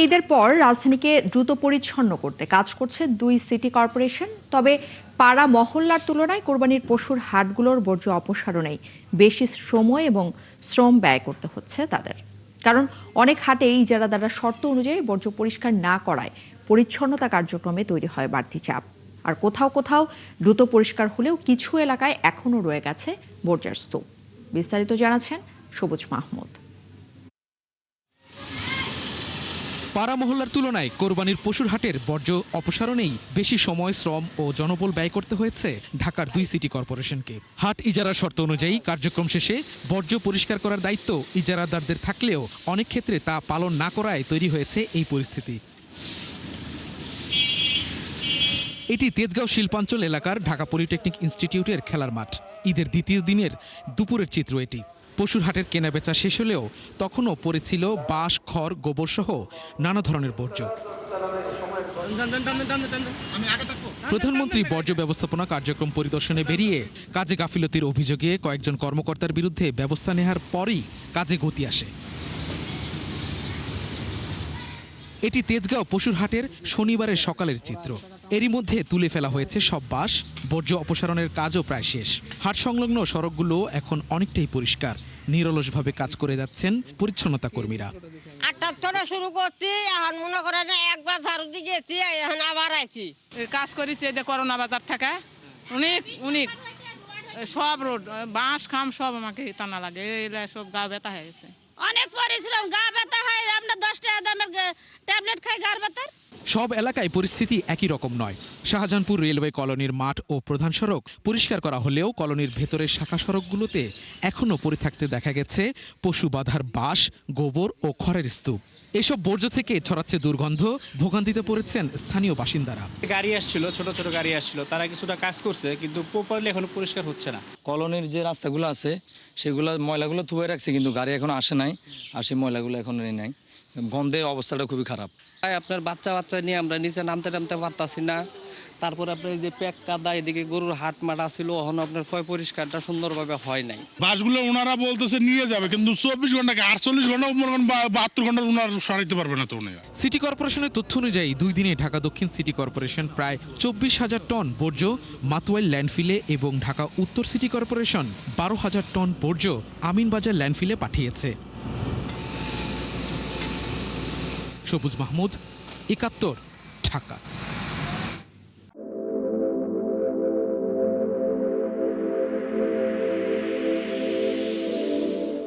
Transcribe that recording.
ঈদের পর রাজধানীকে দ্রুত পরিচ্ছন্ন করতে কাজ করছে দুই সিটি কর্পোরেশন। তবে পাড়া মহল্লার তুলনায় কোরবানির পশুর হাটগুলোর বর্জ্য অপসারণেই বেশি সময় এবং শ্রম ব্যয় করতে হচ্ছে তাদের। কারণ অনেক হাটে ইজারাদাররা শর্ত অনুযায়ী বর্জ্য পরিষ্কার না করায় পরিচ্ছন্নতা কার্যক্রমে তৈরি হয় বাড়তি চাপ। আর কোথাও কোথাও দ্রুত পরিষ্কার হলেও কিছু এলাকায় এখনও রয়ে গেছে বর্জ্যের স্তূপ। বিস্তারিত জানাচ্ছেন সবুজ মাহমুদ। পাড়া মহল্লার তুলনায় কোরবানির পশুর হাটের বর্জ্য অপসারণেই বেশি সময়, শ্রম ও জনবল ব্যয় করতে হয়েছে ঢাকার দুই সিটি কর্পোরেশনকে। হাট ইজারার শর্ত অনুযায়ী কার্যক্রম শেষে বর্জ্য পরিষ্কার করার দায়িত্ব ইজারাদারদের থাকলেও অনেক ক্ষেত্রে তা পালন না করায় তৈরি হয়েছে এই পরিস্থিতি। এটি তেজগাঁও শিল্পাঞ্চল এলাকার ঢাকা পলিটেকনিক ইনস্টিটিউটের খেলার মাঠ। ঈদের দ্বিতীয় দিনের দুপুরের চিত্র এটি। পশুর হাটের কেনাবেচা শেষ হলেও তখনও পড়েছিল বাঁশ, খড়, গোবর সহ নানা ধরনের বর্জ্য। প্রধানমন্ত্রী বর্জ্য ব্যবস্থাপনা কার্যক্রম পরিদর্শনে বেরিয়ে কাজে গাফিলতির অভিযোগে কয়েকজন কর্মকর্তার বিরুদ্ধে ব্যবস্থা নেওয়ার পরই কাজে গতি আসে। এটি তেজগাঁও পশুর হাটের শনিবারের সকালের চিত্র। এরই মধ্যে তুলে ফেলা হয়েছে সব বাঁশ, বর্জ্য অপসারণের কাজও প্রায় শেষ। হাট সংলগ্ন সড়কগুলো এখন অনেকটাই পরিষ্কার। নিরলসভাবে কাজ করে যাচ্ছেন পরিচ্ছন্নতা কর্মীরা। শুরু করছি, এখন মনে করেন একবার ঝাড়ু দিয়েছি, এখন আবার আইছি। কাজ করেছি করোনা বাজার থেকে অনেক সব রোড বাঁশ খাম সব আমাকে টানা লাগে, সব গা ব্যথা হয়ে গেছে। অনেক পরিশ্রম, গা ব্যথা হয়, আমরা 10 টাকা দামের ট্যাবলেট খাই গার ব্যথার। সব এলাকায় পরিস্থিতি একই রকম নয়। শাহজাহানপুর রেলওয়ে কলোনির মাঠ ও প্রধান সড়ক পরিষ্কার করা হলেও কলোনির ভেতরের শাখা সড়কগুলোতে এখনও পড়ে থাকতে দেখা গেছে পশু বাঁধার বাঁশ, গোবর ও খড়ের স্তূপ। এসব বর্জ্য থেকে ছড়াচ্ছে দুর্গন্ধ, ভোগান্তিতে পড়েছেন স্থানীয় বাসিন্দারা। গাড়ি আসছিল, ছোট ছোট গাড়ি আসছিল, তারা কিছুটা কাজ করছে, কিন্তু প্রপারলি এখনো পরিষ্কার হচ্ছে না। কলোনির যে রাস্তাগুলো আছে সেগুলো ময়লাগুলো থুয়ে রাখছে, কিন্তু গাড়ি এখনো আসে নাই, আর সেই ময়লাগুলো এখনো নাই। গন্ধে অবস্থাটা খুবই খারাপ। আপনার বাচ্চা নিয়ে আমরা নিচে নামতে পারতাছি না। তারপর আপনার যে প্যাক কাদা, এদিকে গরুর হাট মাটা ছিল, এখন আপনার পরিষ্কারটা সুন্দরভাবে হয় নাই। বাসগুলো ওনারা বলতেছে নিয়ে যাবে, কিন্তু 24 ঘন্টা 48 ঘন্টা 72 ঘন্টা ওনারা সারাইতে পারবে না তো। সিটি কর্পোরেশনের তথ্য অনুযায়ী 2 দিনে ঢাকা দক্ষিণ সিটি কর্পোরেশন প্রায় 24,000 টন বর্জ্য মাতুয়াইল ল্যান্ডফিলে এবং ঢাকা উত্তর সিটি কর্পোরেশন 12,000 টন বর্জ্য আমিনবাজার ল্যান্ডফিলে পাঠিয়েছে। সবুজ মাহমুদ, 71, ঢাকা।